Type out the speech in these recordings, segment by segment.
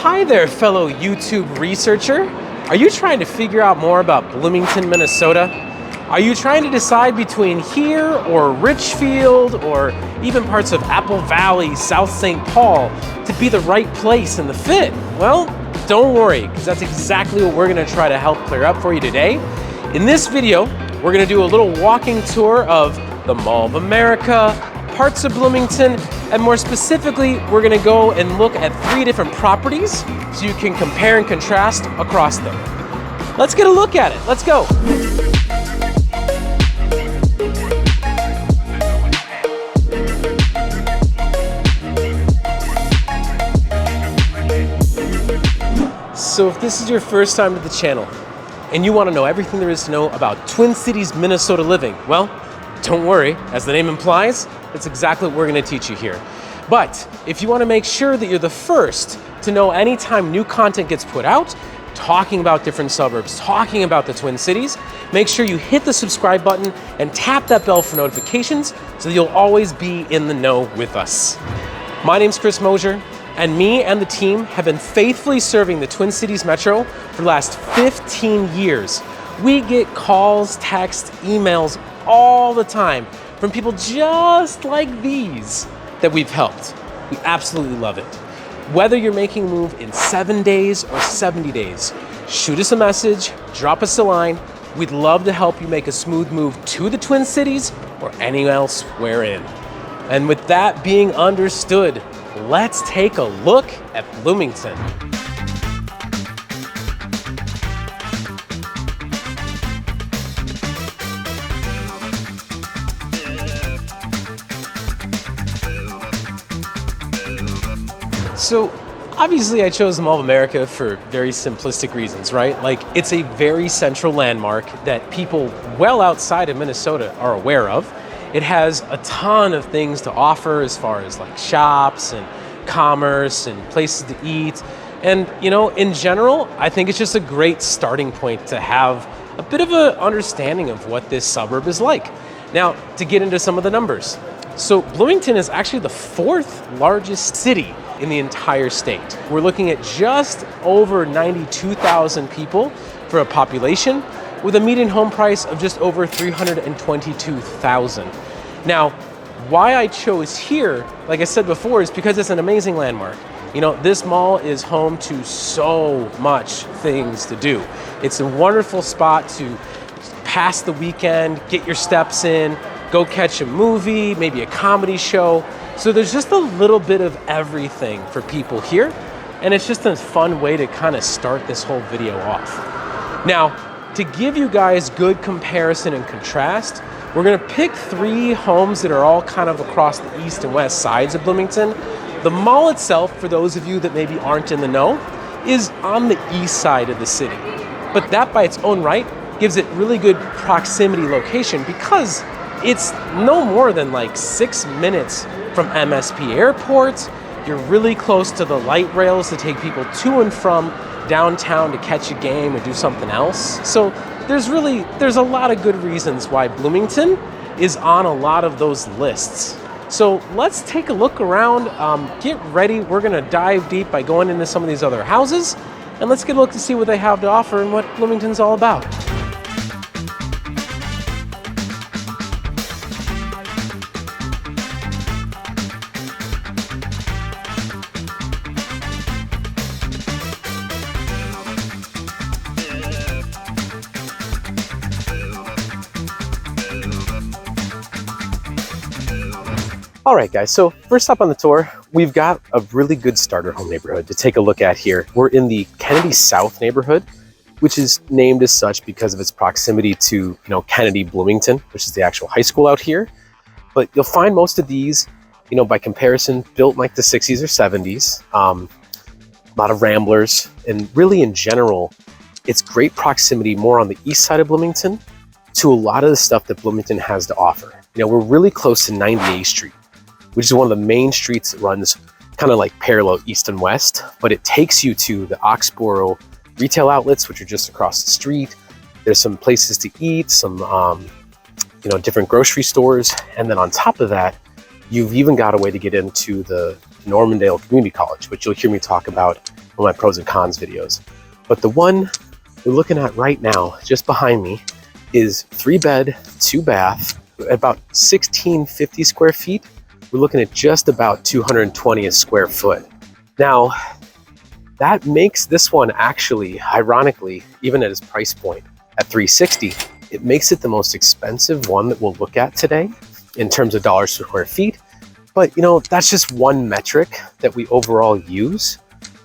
Hi there, fellow YouTube researcher. Are you trying to figure out more about Bloomington, Minnesota? Are you trying to decide between here or Richfield or even parts of Apple Valley, South St. Paul to be the right place and the fit? Well, don't worry, because that's exactly what we're gonna try to help clear up for you today. In this video, we're gonna do a little walking tour of the Mall of America, parts of Bloomington, and more specifically, we're gonna go and look at 3 different properties so you can compare and contrast across them. Let's get a look at it. Let's go. So if this is your first time to the channel and you want to know everything there is to know about Twin Cities, Minnesota living, well, don't worry, as the name implies, that's exactly what we're going to teach you here. But if you want to make sure that you're the first to know anytime new content gets put out, talking about different suburbs, talking about the Twin Cities, make sure you hit the subscribe button and tap that bell for notifications so that you'll always be in the know with us. My name's Chris Mosier, and me and the team have been faithfully serving the Twin Cities Metro for the last 15 years. We get calls, texts, emails all the time from people just like these that we've helped. We absolutely love it. Whether you're making a move in 7 days or 70 days, shoot us a message, drop us a line. We'd love to help you make a smooth move to the Twin Cities or anywhere else we're in. And with that being understood, let's take a look at Bloomington. So obviously I chose the Mall of America for very simplistic reasons, right? Like, it's a very central landmark that people well outside of Minnesota are aware of. It has a ton of things to offer as far as like shops and commerce and places to eat. And you know, in general, I think it's just a great starting point to have a bit of an understanding of what this suburb is like. Now, to get into some of the numbers. So Bloomington is actually the 4th largest city in the entire state. We're looking at just over 92,000 people for a population with a median home price of just over $322,000. Now, why I chose here, like I said before, is because it's an amazing landmark. You know, this mall is home to so much things to do. It's a wonderful spot to pass the weekend, get your steps in, go catch a movie, maybe a comedy show. So there's just a little bit of everything for people here. And it's just a fun way to kind of start this whole video off. Now, to give you guys good comparison and contrast, we're gonna pick 3 homes that are all kind of across the east and west sides of Bloomington. The mall itself, for those of you that maybe aren't in the know, is on the east side of the city. But that by its own right gives it really good proximity location because it's no more than like 6 minutes from MSP Airport. You're really close to the light rails to take people to and from downtown to catch a game or do something else. So there's a lot of good reasons why Bloomington is on a lot of those lists. So let's take a look around, get ready. We're gonna dive deep by going into some of these other houses, and let's get a look to see what they have to offer and what Bloomington's all about. All right, guys, so first up on the tour, we've got a really good starter home neighborhood to take a look at here. We're in the Kennedy South neighborhood, which is named as such because of its proximity to, Kennedy Bloomington, which is the actual high school out here. But you'll find most of these, by comparison, built in like the 60s or 70s. A lot of ramblers, and really in general, it's great proximity more on the east side of Bloomington to a lot of the stuff that Bloomington has to offer. We're really close to 98th Street, which is one of the main streets that runs kind of like parallel east and west, but it takes you to the Oxborough retail outlets, which are just across the street. There's some places to eat, some different grocery stores, and then on top of that, you've even got a way to get into the Normandale Community College, which you'll hear me talk about of my pros and cons videos. But the one we're looking at right now, just behind me, is 3-bed, 2-bath, at about 1650 square feet. We're looking at just about 220 a square foot. Now, that makes this one actually, ironically, even at its price point at $360, it makes it the most expensive one that we'll look at today in terms of dollars per square feet. But you know, that's just one metric that we overall use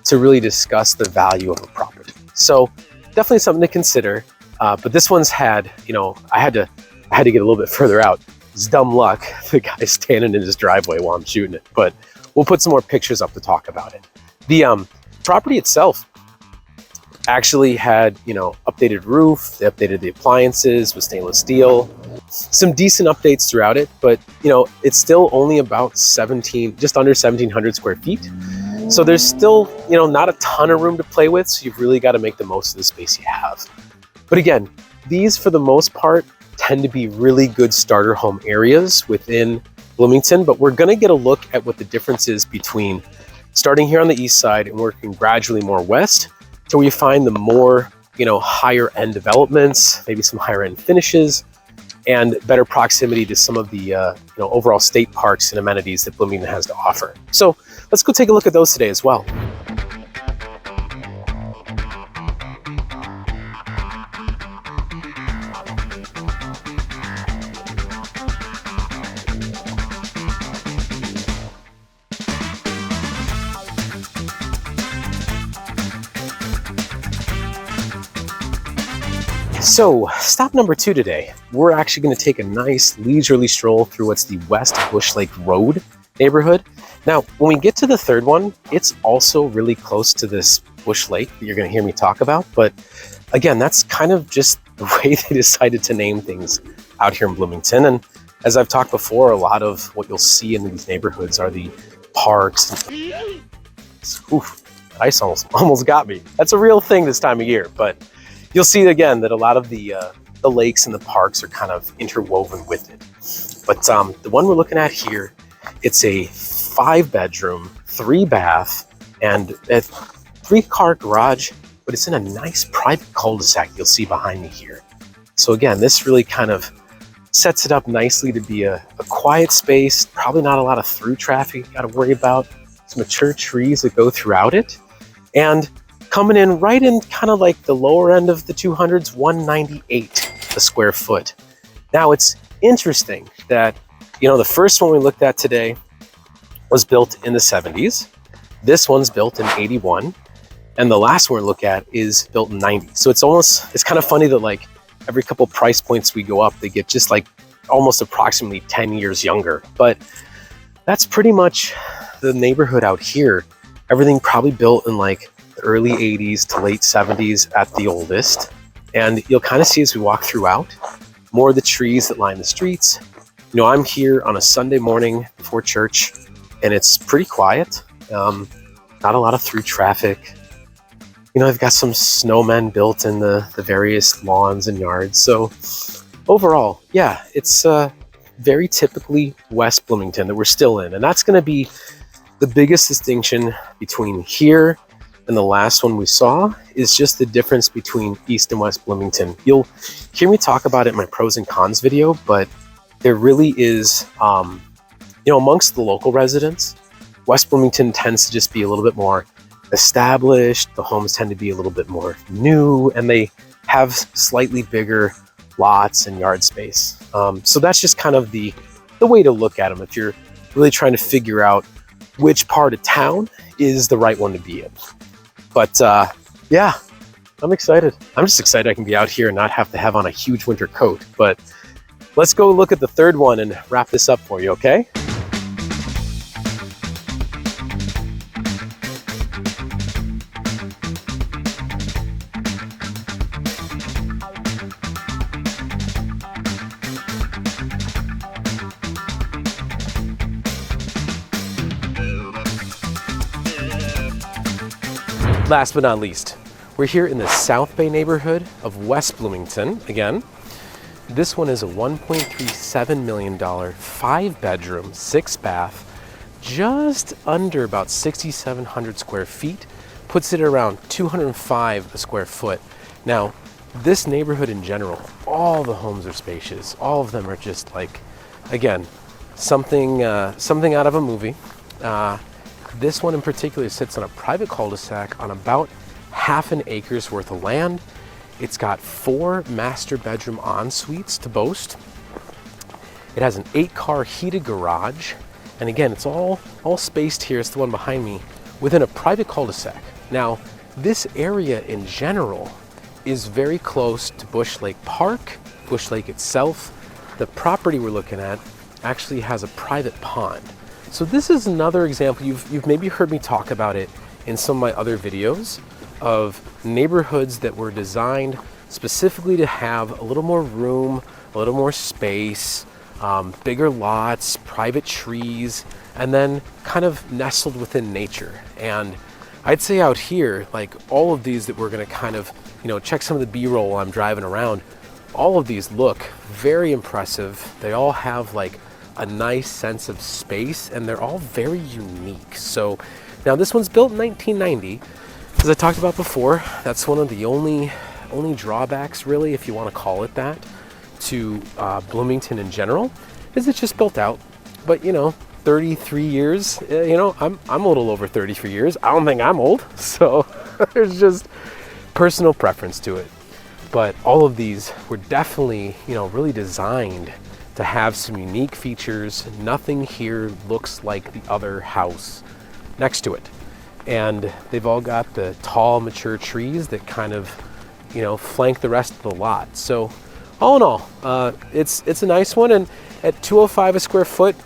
to really discuss the value of a property. So definitely something to consider. But this one's had, you know, I had to get a little bit further out. It's dumb luck. The guy's standing in his driveway while I'm shooting it, but we'll put some more pictures up to talk about it. The property itself actually had, you know, updated roof. They updated the appliances with stainless steel, some decent updates throughout it, but you know, it's still only about just under 1700 square feet. So there's still, you know, not a ton of room to play with. So you've really got to make the most of the space you have. But again, these for the most part tend to be really good starter home areas within Bloomington, but we're going to get a look at what the difference is between starting here on the east side and working gradually more west to where you find the more, you know, higher end developments, maybe some higher end finishes, and better proximity to some of the you know, overall state parks and amenities that Bloomington has to offer. So let's go take a look at those today as well. So stop number 2 today, we're actually going to take a nice leisurely stroll through what's the West Bush Lake Road neighborhood. Now, when we get to the third one, it's also really close to this Bush Lake that you're going to hear me talk about. But again, that's kind of just the way they decided to name things out here in Bloomington. And as I've talked before, a lot of what you'll see in these neighborhoods are the parks. Oof, that ice almost got me. That's a real thing this time of year, but you'll see again that a lot of the lakes and the parks are kind of interwoven with it. But the one we're looking at here, it's a 5-bedroom, 3-bath, and a 3-car garage, but it's in a nice private cul-de-sac you'll see behind me here. So again, this really kind of sets it up nicely to be a quiet space, probably not a lot of through traffic you got to worry about, some mature trees that go throughout it, and coming in right in kind of like the lower end of the 200s, 198 a square foot. Now it's interesting that, you know, the first one we looked at today was built in the 70s. This one's built in 81. And the last one we look at is built in 90. So it's kind of funny that like every couple price points we go up, they get just like almost approximately 10 years younger. But that's pretty much the neighborhood out here. Everything probably built in like the early 80s to late 70s at the oldest. And you'll kind of see as we walk throughout, more of the trees that line the streets. You know, I'm here on a Sunday morning before church, and it's pretty quiet. Not a lot of through traffic. You know, I've got some snowmen built in the various lawns and yards. So overall, yeah, it's very typically West Bloomington that we're still in. And that's going to be the biggest distinction between here and the last one we saw is just the difference between East and West Bloomington. You'll hear me talk about it in my pros and cons video, but there really is, you know, amongst the local residents, West Bloomington tends to just be a little bit more established. The homes tend to be a little bit more new, and they have slightly bigger lots and yard space. So that's just kind of the way to look at them if you're really trying to figure out which part of town is the right one to be in. But yeah, I'm excited. I'm just excited I can be out here and not have to have on a huge winter coat. But let's go look at the third one and wrap this up for you, okay? Last but not least, we're here in the South Bay neighborhood of West Bloomington. Again, this one is a $1.37 million 5-bedroom, 6-bath, just under about 6,700 square feet, puts it around 205 a square foot. Now, this neighborhood in general, all the homes are spacious. All of them are just like, again, something out of a movie. This one in particular sits on a private cul-de-sac on about half an acre's worth of land. It's got 4 master bedroom en-suites to boast. It has an 8-car heated garage. And again, it's all spaced here. It's the one behind me within a private cul-de-sac. Now, this area in general is very close to Bush Lake Park, Bush Lake itself. The property we're looking at actually has a private pond. So this is another example, you've maybe heard me talk about it in some of my other videos, of neighborhoods that were designed specifically to have a little more room, a little more space, bigger lots, private trees, and then kind of nestled within nature. And I'd say out here, like all of these that we're gonna kind of, check some of the B-roll while I'm driving around, all of these look very impressive. They all have like a nice sense of space, and they're all very unique. So now this one's built in 1990. As I talked about before, that's one of the only drawbacks, really, if you want to call it that, to Bloomington in general, is it's just built out. But 33 years, I'm a little over 33 years. I don't think I'm old, so there's just personal preference to it. But all of these were definitely, really designed to have some unique features. Nothing here looks like the other house next to it. And they've all got the tall, mature trees that kind of, flank the rest of the lot. So all in all, it's a nice one. And at 205 a square foot,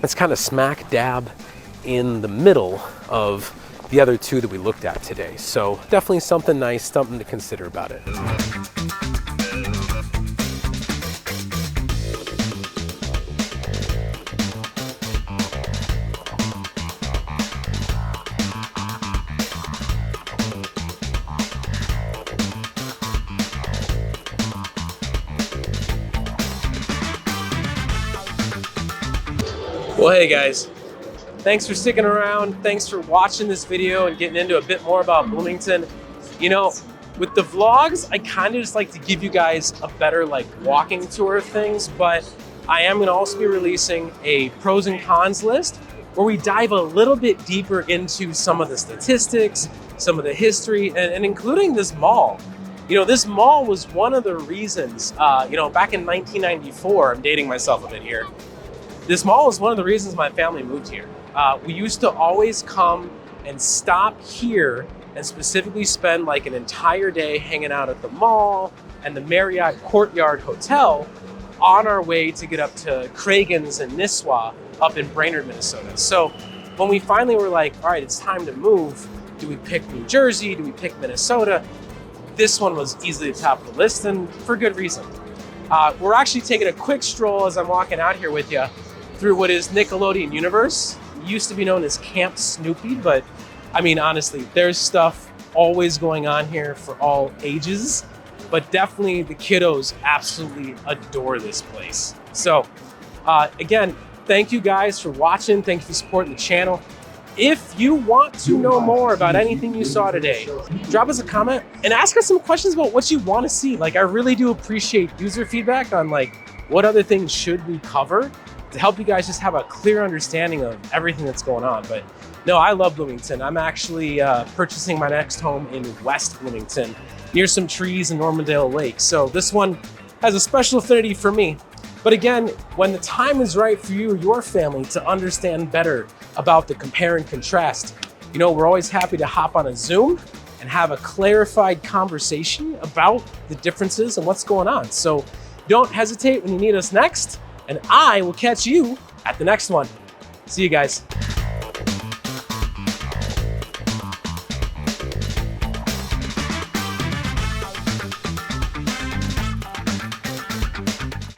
it's kind of smack dab in the middle of the other two that we looked at today. So definitely something nice, something to consider about it. Well, hey guys, thanks for sticking around. Thanks for watching this video and getting into a bit more about Bloomington. With the vlogs, I kind of just like to give you guys a better walking tour of things, but I am gonna also be releasing a pros and cons list where we dive a little bit deeper into some of the statistics, some of the history, and including this mall. This mall was one of the reasons, back in 1994, I'm dating myself a bit here, this mall is one of the reasons my family moved here. We used to always come and stop here and specifically spend an entire day hanging out at the mall and the Marriott Courtyard Hotel on our way to get up to Cragun's and Nisswa up in Brainerd, Minnesota. So when we finally were like, all right, it's time to move, do we pick New Jersey? Do we pick Minnesota? This one was easily the top of the list, and for good reason. We're actually taking a quick stroll as I'm walking out here with you through what is Nickelodeon Universe. It used to be known as Camp Snoopy, but I mean, honestly, there's stuff always going on here for all ages, but definitely the kiddos absolutely adore this place. So again, thank you guys for watching. Thank you for supporting the channel. If you want to know more about anything you saw today, drop us a comment and ask us some questions about what you want to see. I really do appreciate user feedback on what other things should we cover to help you guys just have a clear understanding of everything that's going on. But no, I love Bloomington. I'm actually purchasing my next home in West Bloomington, near some trees in Normandale Lake. So this one has a special affinity for me. But again, when the time is right for you or your family to understand better about the compare and contrast, we're always happy to hop on a Zoom and have a clarified conversation about the differences and what's going on. So don't hesitate when you need us next, and I will catch you at the next one. See you guys.